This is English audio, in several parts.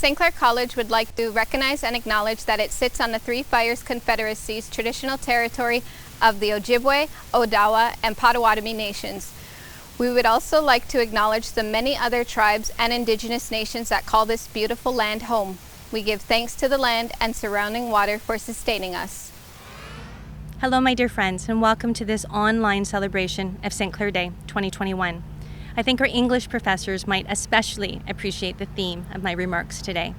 St. Clair College would like to recognize and acknowledge that it sits on the Three Fires Confederacy's traditional territory of the Ojibwe, Odawa, and Potawatomi nations. We would also like to acknowledge the many other tribes and indigenous nations that call this beautiful land home. We give thanks to the land and surrounding water for sustaining us. Hello, my dear friends, and welcome to this online celebration of St. Clair Day 2021. I think our English professors might especially appreciate the theme of my remarks today.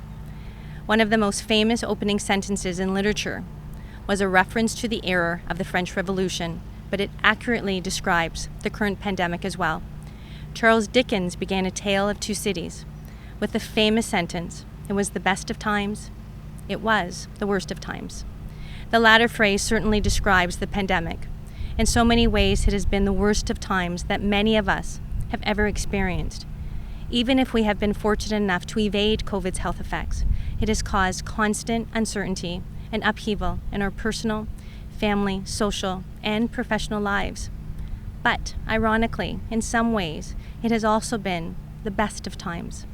One of the most famous opening sentences in literature was a reference to the era of the French Revolution, but it accurately describes the current pandemic as well. Charles Dickens began A Tale of Two Cities with the famous sentence, "It was the best of times, it was the worst of times." The latter phrase certainly describes the pandemic. In so many ways, it has been the worst of times that many of us have ever experienced. Even if we have been fortunate enough to evade COVID's health effects, it has caused constant uncertainty and upheaval in our personal, family, social, and professional lives. But, ironically, in some ways, it has also been the best of times.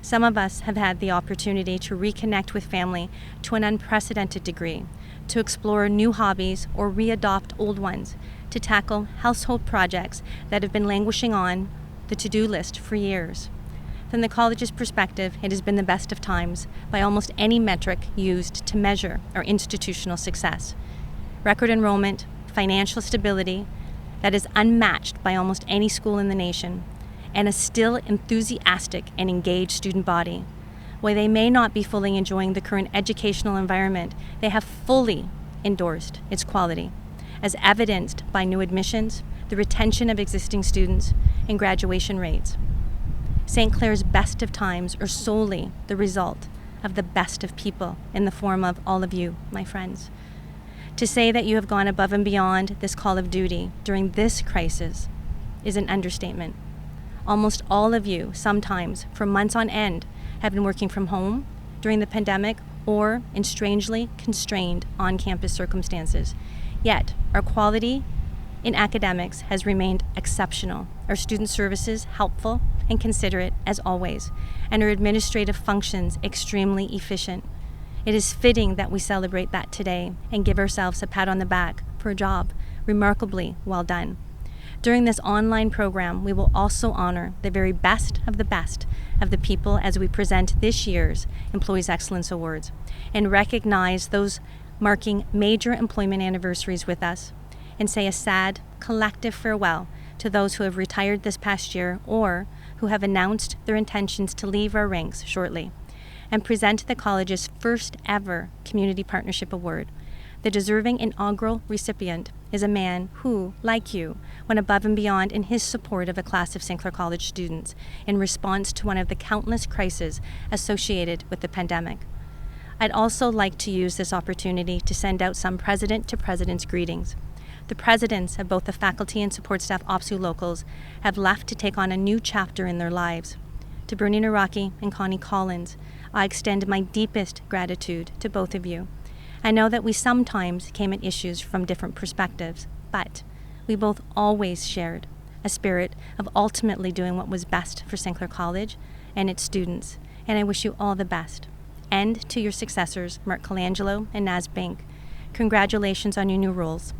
Some of us have had the opportunity to reconnect with family to an unprecedented degree, to explore new hobbies or readopt old ones, to tackle household projects that have been languishing on the to-do list for years. From the college's perspective, it has been the best of times by almost any metric used to measure our institutional success. Record enrollment, financial stability that is unmatched by almost any school in the nation, and a still enthusiastic and engaged student body. While they may not be fully enjoying the current educational environment, they have fully endorsed its quality, as evidenced by new admissions, the retention of existing students, and graduation rates. St. Clair's best of times are solely the result of the best of people in the form of all of you, my friends. To say that you have gone above and beyond this call of duty during this crisis is an understatement. Almost all of you, sometimes for months on end, have been working from home during the pandemic or in strangely constrained on-campus circumstances. Yet, our quality in academics has remained exceptional, our student services helpful and considerate as always, and our administrative functions extremely efficient. It is fitting that we celebrate that today and give ourselves a pat on the back for a job remarkably well done. During this online program, we will also honor the very best of the people as we present this year's Employees Excellence Awards and recognize those marking major employment anniversaries with us, and say a sad, collective farewell to those who have retired this past year or who have announced their intentions to leave our ranks shortly, and present the college's first ever Community Partnership Award. The deserving inaugural recipient is a man who, like you, went above and beyond in his support of a class of St. Clair College students in response to one of the countless crises associated with the pandemic. I'd also like to use this opportunity to send out some president-to-president's greetings. The presidents of both the faculty and support staff OPSU locals have left to take on a new chapter in their lives. To Bernie Naraki and Connie Collins, I extend my deepest gratitude to both of you. I know that we sometimes came at issues from different perspectives, but we both always shared a spirit of ultimately doing what was best for St. Clair College and its students, and I wish you all the best. And to your successors, Mark Colangelo and Naz Bank, congratulations on your new roles.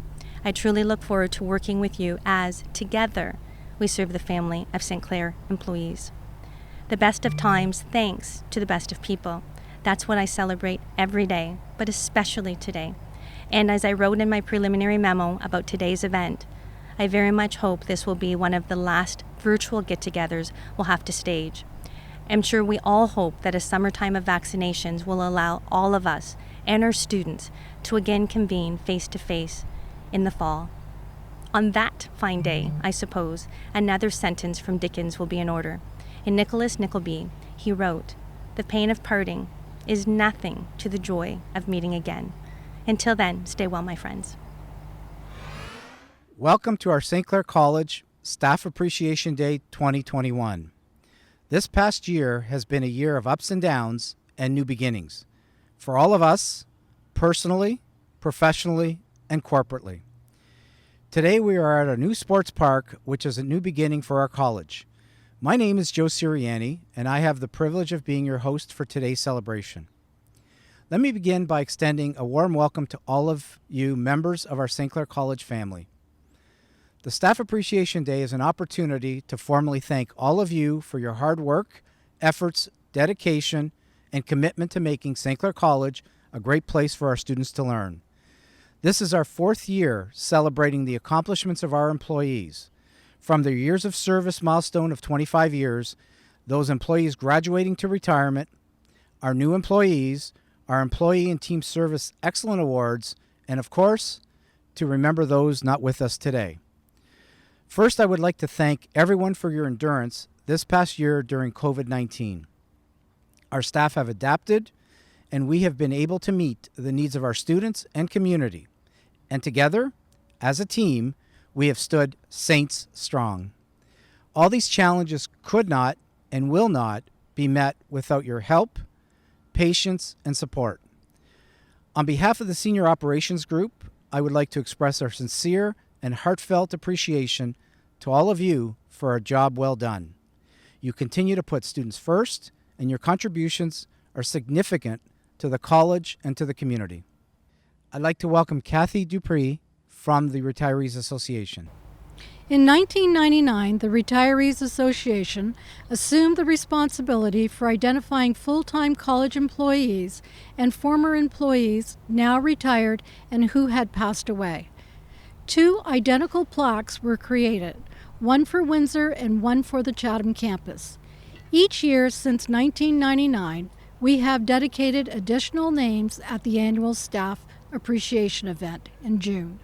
I truly look forward to working with you as, together, we serve the family of St. Clair employees. The best of times, thanks to the best of people. That's what I celebrate every day, but especially today. And as I wrote in my preliminary memo about today's event, I very much hope this will be one of the last virtual get-togethers we'll have to stage. I'm sure we all hope that a summertime of vaccinations will allow all of us and our students to again convene face-to-face in the fall. On that fine day, I suppose, another sentence from Dickens will be in order. In Nicholas Nickleby, he wrote, "The pain of parting is nothing to the joy of meeting again." Until then, stay well, my friends. Welcome to our St. Clair College Staff Appreciation Day 2021. This past year has been a year of ups and downs and new beginnings for all of us, personally, professionally, and corporately. Today we are at a new sports park, which is a new beginning for our college. My name is Joe Sirianni, and I have the privilege of being your host for today's celebration. Let me begin by extending a warm welcome to all of you members of our St. Clair College family. The Staff Appreciation Day is an opportunity to formally thank all of you for your hard work, efforts, dedication, and commitment to making St. Clair College a great place for our students to learn. This is our 4th year celebrating the accomplishments of our employees. From their years of service milestone of 25 years, those employees graduating to retirement, our new employees, our Employee and Team Service Excellent Awards, and of course, to remember those not with us today. First, I would like to thank everyone for your endurance this past year during COVID-19. Our staff have adapted, and we have been able to meet the needs of our students and community. And together, as a team, we have stood Saints strong. All these challenges could not and will not be met without your help, patience, and support. On behalf of the Senior Operations Group, I would like to express our sincere and heartfelt appreciation to all of you for a job well done. You continue to put students first, and your contributions are significant to the college and to the community. I'd like to welcome Kathy Dupree from the Retirees Association. In 1999, the Retirees Association assumed the responsibility for identifying full-time college employees and former employees now retired and who had passed away. 2 identical plaques were created, one for Windsor and one for the Chatham campus. Each year since 1999, we have dedicated additional names at the annual Staff Appreciation event in June.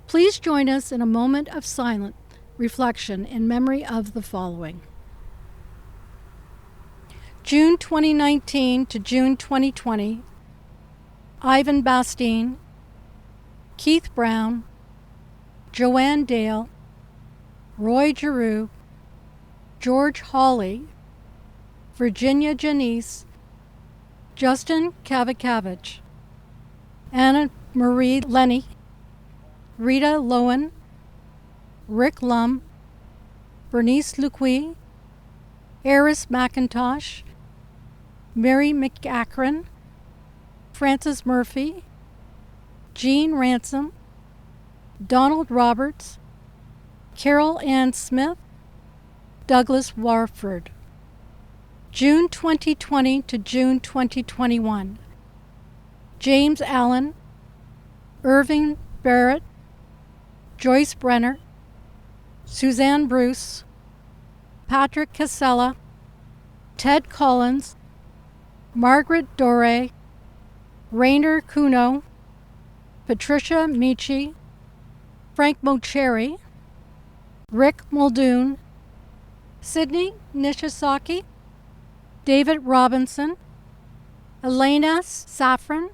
Please join us in a moment of silent reflection in memory of the following. June 2019 to June 2020, Ivan Bastine, Keith Brown, Joanne Dale, Roy Giroux, George Hawley, Virginia Janice, Justin Kavakavich, Anna Marie Lenny, Rita Lowen, Rick Lum, Bernice Luqui, Eris McIntosh, Mary McAkron, Frances Murphy, Jean Ransom, Donald Roberts, Carol Ann Smith, Douglas Warford. June 2020 to June 2021, James Allen, Irving Barrett, Joyce Brenner, Suzanne Bruce, Patrick Casella, Ted Collins, Margaret Dore, Rainer Kuno, Patricia Michi, Frank Mocheri, Rick Muldoon, Sydney Nishizaki, David Robinson, Elena Safran,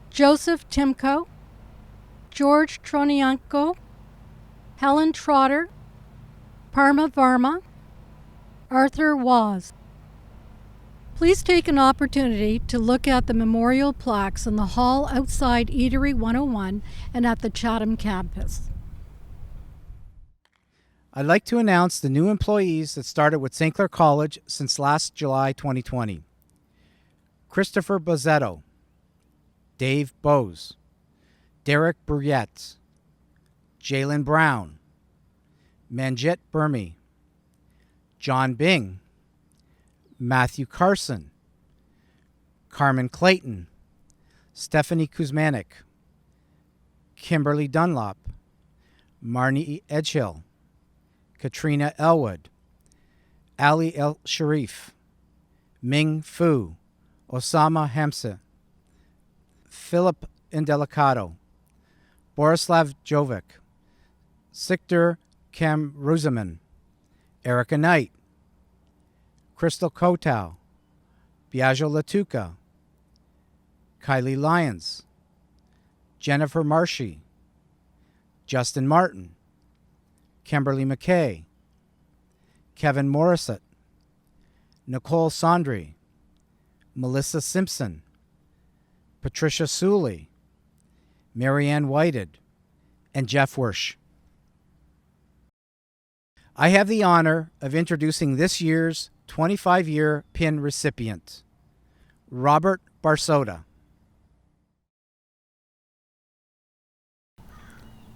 Joseph Timko, George Tronianko, Helen Trotter, Parma Varma, Arthur Waz. Please take an opportunity to look at the memorial plaques in the hall outside Eatery 101 and at the Chatham campus. I'd like to announce the new employees that started with St. Clair College since last July 2020. Christopher Bozzetto, Dave Bose, Derek Bruyette, Jalen Brown, Manjit Burmi, John Bing, Matthew Carson, Carmen Clayton, Stephanie Kuzmanik, Kimberly Dunlop, Marnie Edgehill, Katrina Elwood, Ali El Sharif, Ming Fu, Osama Hamza, Philip Indelicato, Borislav Jovic, Siktor Kam Ruzaman, Erica Knight, Crystal Kotow, Biagio Latuca, Kylie Lyons, Jennifer Marshy, Justin Martin, Kimberly McKay, Kevin Morissette, Nicole Sondry, Melissa Simpson, Patricia Suley, Marianne Whited, and Jeff Wersch. I have the honor of introducing this year's 25-year PIN recipient, Robert Barsoda.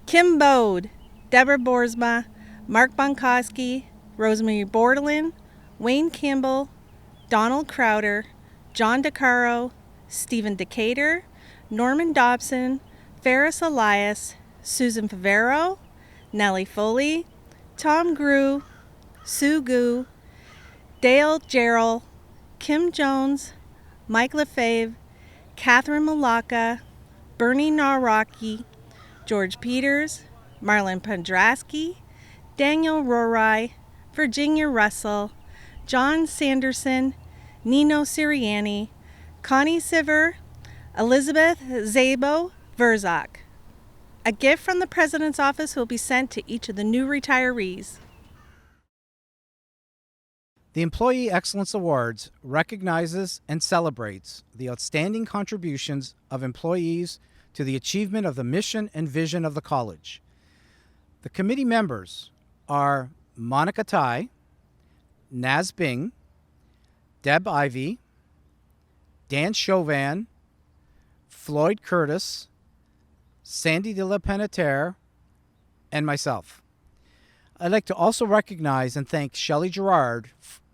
Kim Bode, Deborah Boersma, Mark Bonkowski, Rosemary Bordelin, Wayne Kimball, Donald Crowder, John DeCaro, Stephen Decatur, Norman Dobson, Ferris Elias, Susan Favero, Nellie Foley, Tom Grew, Sue Gu, Dale Gerald, Kim Jones, Mike Lefebvre, Catherine Malacca, Bernie Nawrocki, George Peters, Marlon Pendrasky, Daniel Rorai, Virginia Russell, John Sanderson, Nino Sirianni, Connie Siver, Elizabeth Zabo Verzak. A gift from the President's Office will be sent to each of the new retirees. The Employee Excellence Awards recognizes and celebrates the outstanding contributions of employees to the achievement of the mission and vision of the college. The committee members are Monica Tai, Naz Bing, Deb Ivy, Dan Chauvin, Floyd Curtis, Sandy de la Penneterre, and myself. I'd like to also recognize and thank Shelley Gerard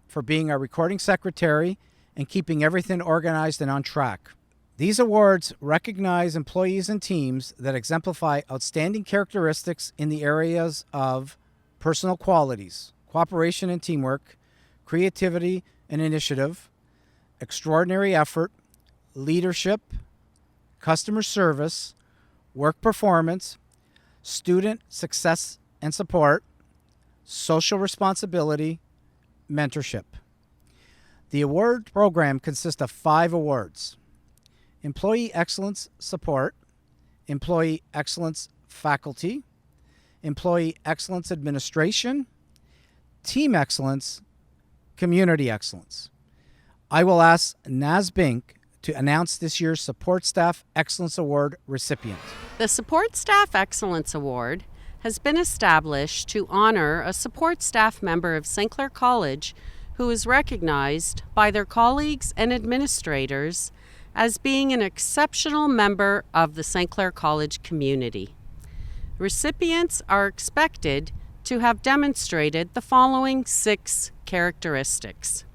for being our recording secretary and keeping everything organized and on track. These awards recognize employees and teams that exemplify outstanding characteristics in the areas of personal qualities, cooperation and teamwork, creativity and initiative, extraordinary effort, leadership, customer service, work performance, student success and support, social responsibility, mentorship. The award program consists of 5 awards: Employee Excellence Support, Employee Excellence Faculty, Employee Excellence Administration, Team Excellence, Community Excellence. I will ask Naz Bink to announce this year's Support Staff Excellence Award recipient. The Support Staff Excellence Award has been established to honor a support staff member of St. Clair College who is recognized by their colleagues and administrators as being an exceptional member of the St. Clair College community. Recipients are expected to have demonstrated the following 6 characteristics: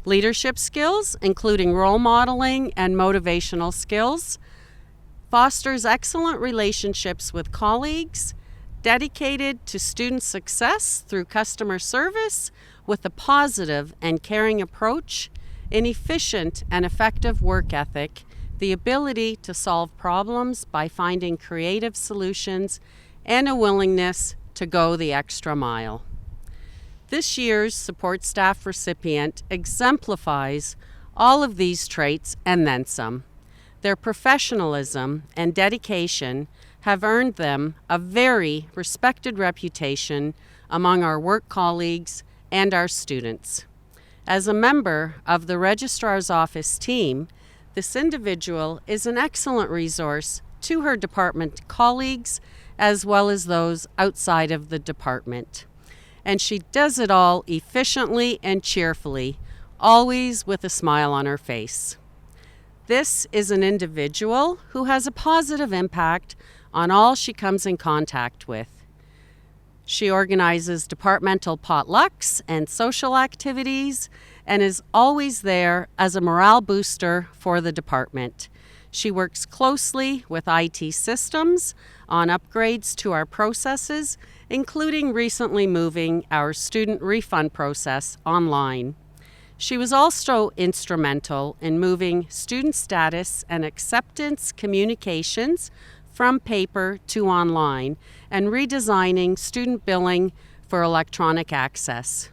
leadership skills, including role modeling and motivational skills, fosters excellent relationships with colleagues, dedicated to student success through customer service with a positive and caring approach, an efficient and effective work ethic, the ability to solve problems by finding creative solutions, and a willingness to go the extra mile. This year's support staff recipient exemplifies all of these traits and then some. Their professionalism and dedication have earned them a very respected reputation among our work colleagues and our students. As a member of the Registrar's Office team, this individual is an excellent resource to her department colleagues as well as those outside of the department. And she does it all efficiently and cheerfully, always with a smile on her face. This is an individual who has a positive impact on all she comes in contact with. She organizes departmental potlucks and social activities and is always there as a morale booster for the department. She works closely with IT systems on upgrades to our processes, including recently moving our student refund process online. She was also instrumental in moving student status and acceptance communications from paper to online and redesigning student billing for electronic access.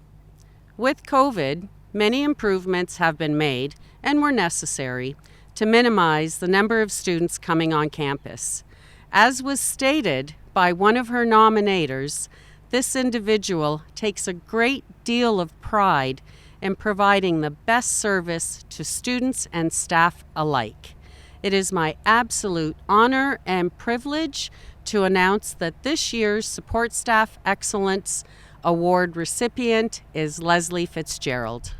With COVID, many improvements have been made and were necessary to minimize the number of students coming on campus. As was stated by one of her nominators, this individual takes a great deal of pride in providing the best service to students and staff alike. It is my absolute honor and privilege to announce that this year's Support Staff Excellence Award recipient is Leslie Fitzgerald.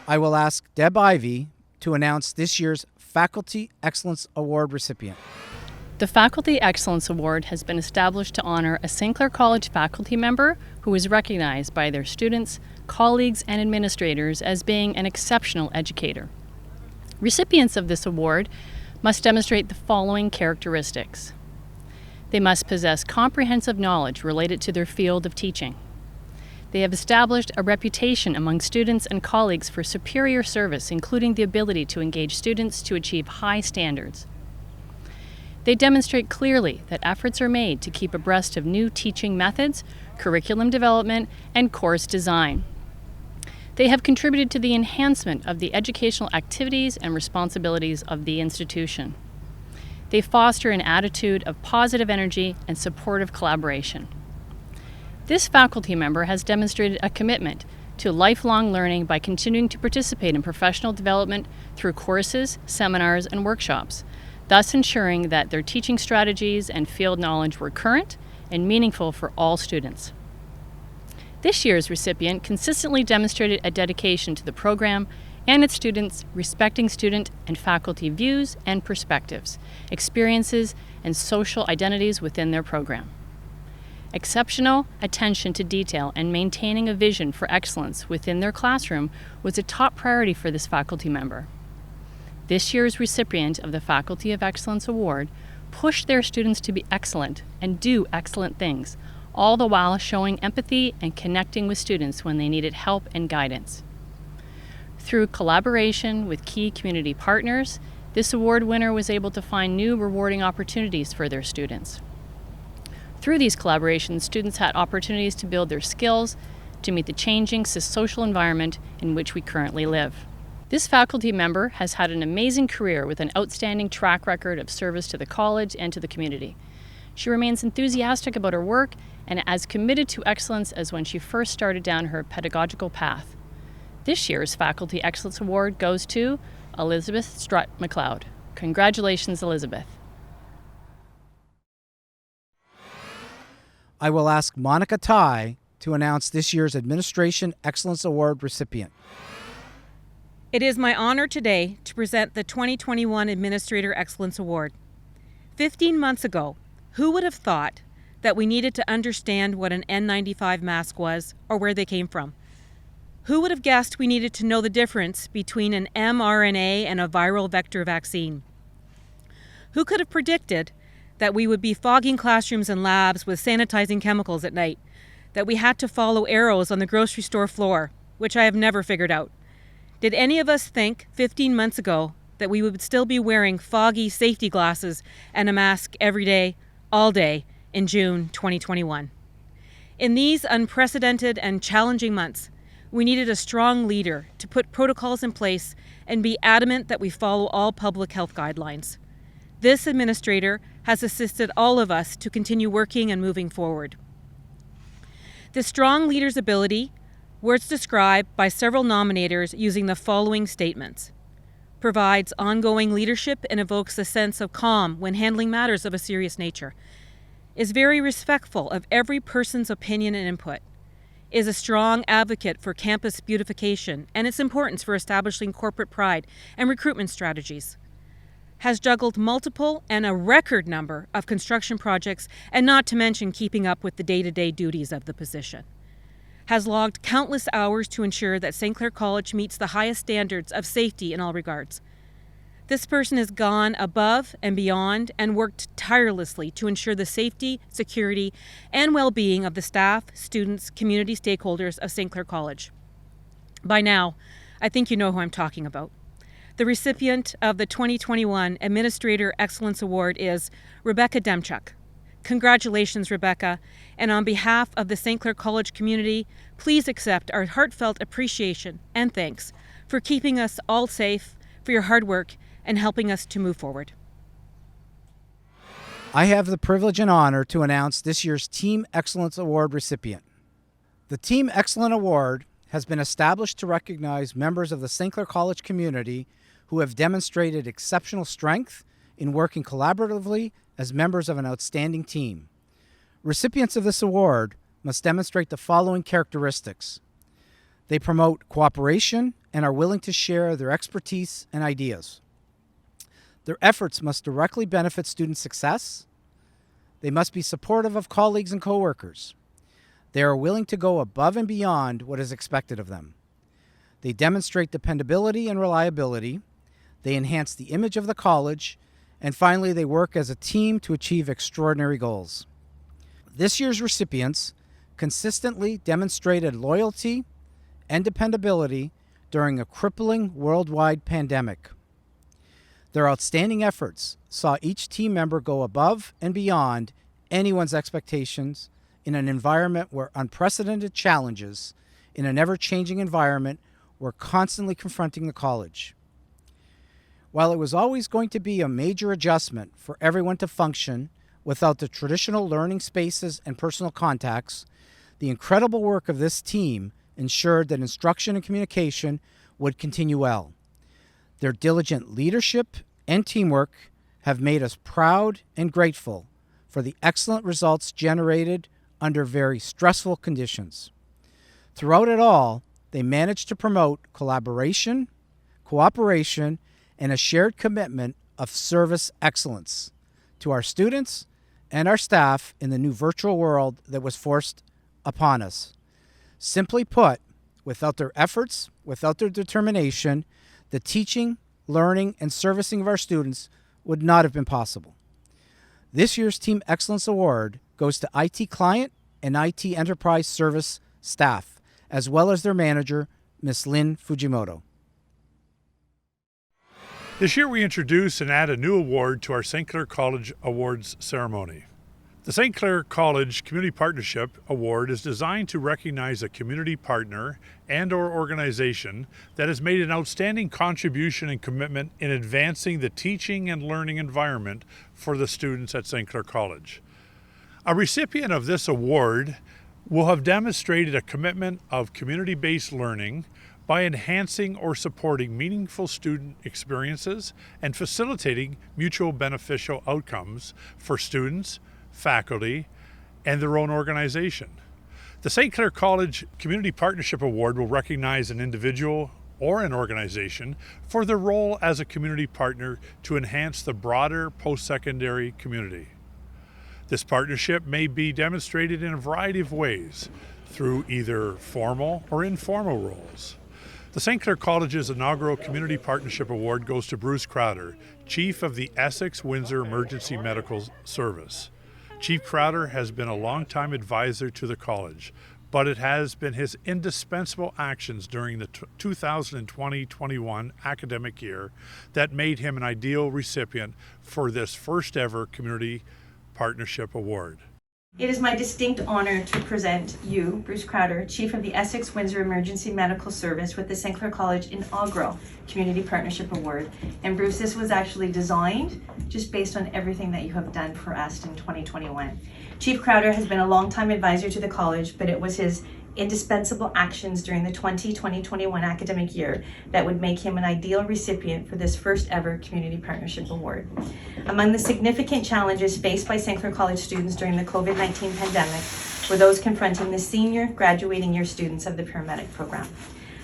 I will ask Deb Ivey to announce this year's Faculty Excellence Award recipient. The Faculty Excellence Award has been established to honor a St. Clair College faculty member who is recognized by their students, colleagues, and administrators as being an exceptional educator. Recipients of this award must demonstrate the following characteristics. They must possess comprehensive knowledge related to their field of teaching. They have established a reputation among students and colleagues for superior service, including the ability to engage students to achieve high standards. They demonstrate clearly that efforts are made to keep abreast of new teaching methods, curriculum development, and course design. They have contributed to the enhancement of the educational activities and responsibilities of the institution. They foster an attitude of positive energy and supportive collaboration. This faculty member has demonstrated a commitment to lifelong learning by continuing to participate in professional development through courses, seminars, and workshops, thus ensuring that their teaching strategies and field knowledge were current and meaningful for all students. This year's recipient consistently demonstrated a dedication to the program and its students, respecting student and faculty views and perspectives, experiences, and social identities within their program. Exceptional attention to detail and maintaining a vision for excellence within their classroom was a top priority for this faculty member. This year's recipient of the Faculty of Excellence Award pushed their students to be excellent and do excellent things, all the while showing empathy and connecting with students when they needed help and guidance. Through collaboration with key community partners, this award winner was able to find new rewarding opportunities for their students. Through these collaborations, students had opportunities to build their skills to meet the changing social environment in which we currently live. This faculty member has had an amazing career with an outstanding track record of service to the college and to the community. She remains enthusiastic about her work and as committed to excellence as when she first started down her pedagogical path. This year's Faculty Excellence Award goes to Elizabeth Strutt McLeod. Congratulations, Elizabeth. I will ask Monica Tai to announce this year's Administration Excellence Award recipient. It is my honor today to present the 2021 Administrator Excellence Award. 15 months ago, who would have thought that we needed to understand what an N95 mask was or where they came from? Who would have guessed we needed to know the difference between an mRNA and a viral vector vaccine? Who could have predicted that we would be fogging classrooms and labs with sanitizing chemicals at night, that we had to follow arrows on the grocery store floor, which I have never figured out? Did any of us think 15 months ago that we would still be wearing foggy safety glasses and a mask every day, all day, in June 2021? In these unprecedented and challenging months, we needed a strong leader to put protocols in place and be adamant that we follow all public health guidelines. This administrator has assisted all of us to continue working and moving forward. The strong leader's ability, words described by several nominators using the following statements: provides ongoing leadership and evokes a sense of calm when handling matters of a serious nature, is very respectful of every person's opinion and input, is a strong advocate for campus beautification and its importance for establishing corporate pride and recruitment strategies, has juggled multiple and a record number of construction projects, and not to mention keeping up with the day-to-day duties of the position, has logged countless hours to ensure that St. Clair College meets the highest standards of safety in all regards. This person has gone above and beyond and worked tirelessly to ensure the safety, security, and well-being of the staff, students, community stakeholders of St. Clair College. By now, I think you know who I'm talking about. The recipient of the 2021 Administrator Excellence Award is Rebecca Demchuk. Congratulations, Rebecca, and on behalf of the St. Clair College community, please accept our heartfelt appreciation and thanks for keeping us all safe, for your hard work, and helping us to move forward. I have the privilege and honor to announce this year's Team Excellence Award recipient. The Team Excellence Award has been established to recognize members of the St. Clair College community who have demonstrated exceptional strength in working collaboratively as members of an outstanding team. Recipients of this award must demonstrate the following characteristics. They promote cooperation and are willing to share their expertise and ideas. Their efforts must directly benefit student success. They must be supportive of colleagues and coworkers. They are willing to go above and beyond what is expected of them. They demonstrate dependability and reliability. They enhance the image of the college. And finally, they work as a team to achieve extraordinary goals. This year's recipients consistently demonstrated loyalty and dependability during a crippling worldwide pandemic. Their outstanding efforts saw each team member go above and beyond anyone's expectations in an environment where unprecedented challenges in an ever-changing environment were constantly confronting the college. While it was always going to be a major adjustment for everyone to function without the traditional learning spaces and personal contacts, the incredible work of this team ensured that instruction and communication would continue well. Their diligent leadership and teamwork have made us proud and grateful for the excellent results generated under very stressful conditions. Throughout it all, they managed to promote collaboration, cooperation, and a shared commitment of service excellence to our students and our staff in the new virtual world that was forced upon us. Simply put, without their efforts, without their determination, the teaching, learning, and servicing of our students would not have been possible. This year's Team Excellence Award goes to IT Client and IT Enterprise Service staff, as well as their manager, Ms. Lynn Fujimoto. This year we introduce and add a new award to our St. Clair College Awards ceremony. The St. Clair College Community Partnership Award is designed to recognize a community partner and/or organization that has made an outstanding contribution and commitment in advancing the teaching and learning environment for the students at St. Clair College. A recipient of this award will have demonstrated a commitment of community-based learning by enhancing or supporting meaningful student experiences and facilitating mutual beneficial outcomes for students, faculty, and their own organization. The St. Clair College Community Partnership Award will recognize an individual or an organization for their role as a community partner to enhance the broader post-secondary community. This partnership may be demonstrated in a variety of ways through either formal or informal roles. The St. Clair College's inaugural Community Partnership Award goes to Bruce Crowder, Chief of the Essex-Windsor Emergency Medical Service. Chief Crowder has been a longtime advisor to the college, but it has been his indispensable actions during the 2020-21 academic year that made him an ideal recipient for this first ever Community Partnership Award. It is my distinct honor to present you, Bruce Crowder, Chief of the Essex-Windsor Emergency Medical Service, with the St. Clair College inaugural Community Partnership Award. And Bruce, this was actually designed just based on everything that you have done for us in 2021. Chief Crowder has been a longtime advisor to the college, but it was his indispensable actions during the 2020-21 academic year that would make him an ideal recipient for this first ever Community Partnership Award. Among the significant challenges faced by St. Clair College students during the COVID-19 pandemic were those confronting the senior graduating year students of the paramedic program.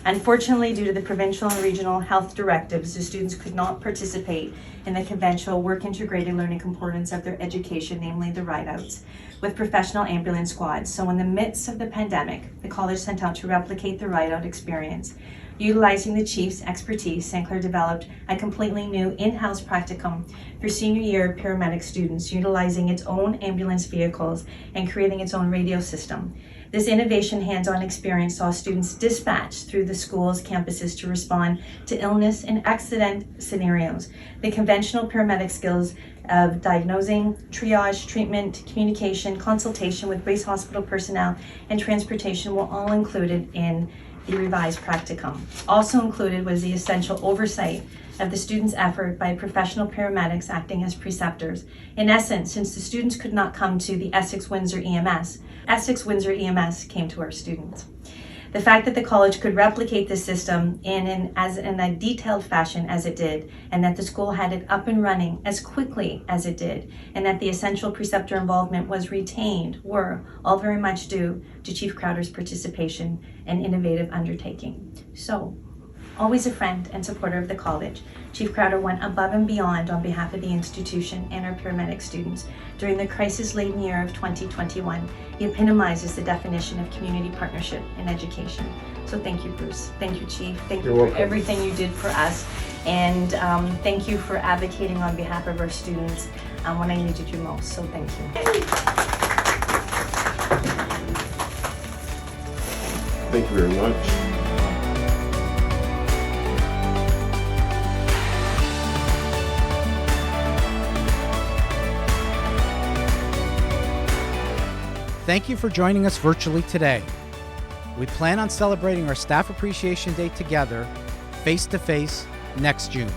Unfortunately, due to the provincial and regional health directives, the students could not participate in the conventional work integrated learning components of their education, namely the ride-outs, with professional ambulance squads. So in the midst of the pandemic, the college sent out to replicate the ride-out experience. Utilizing the chief's expertise, St. Clair developed a completely new in-house practicum for senior year paramedic students, utilizing its own ambulance vehicles and creating its own radio system. This innovation hands-on experience saw students dispatched through the school's campuses to respond to illness and accident scenarios. The conventional paramedic skills of diagnosing, triage, treatment, communication, consultation with base hospital personnel, and transportation were all included in the revised practicum. Also included was the essential oversight of the students' effort by professional paramedics acting as preceptors. In essence, since the students could not come to the Essex-Windsor EMS, Essex-Windsor EMS came to our students. The fact that the college could replicate this system in a detailed fashion as it did, and that the school had it up and running as quickly as it did, and that the essential preceptor involvement was retained were all very much due to Chief Crowder's participation and innovative undertaking. So, always a friend and supporter of the college, Chief Crowder went above and beyond on behalf of the institution and our paramedic students. During the crisis-laden year of 2021, he epitomizes the definition of community partnership in education. So thank you, Bruce. Thank you, Chief. Thank you for everything you did for us. And thank you for advocating on behalf of our students when I needed you most. So thank you. Thank you very much. Thank you for joining us virtually today. We plan on celebrating our Staff Appreciation Day together, face-to-face, next June.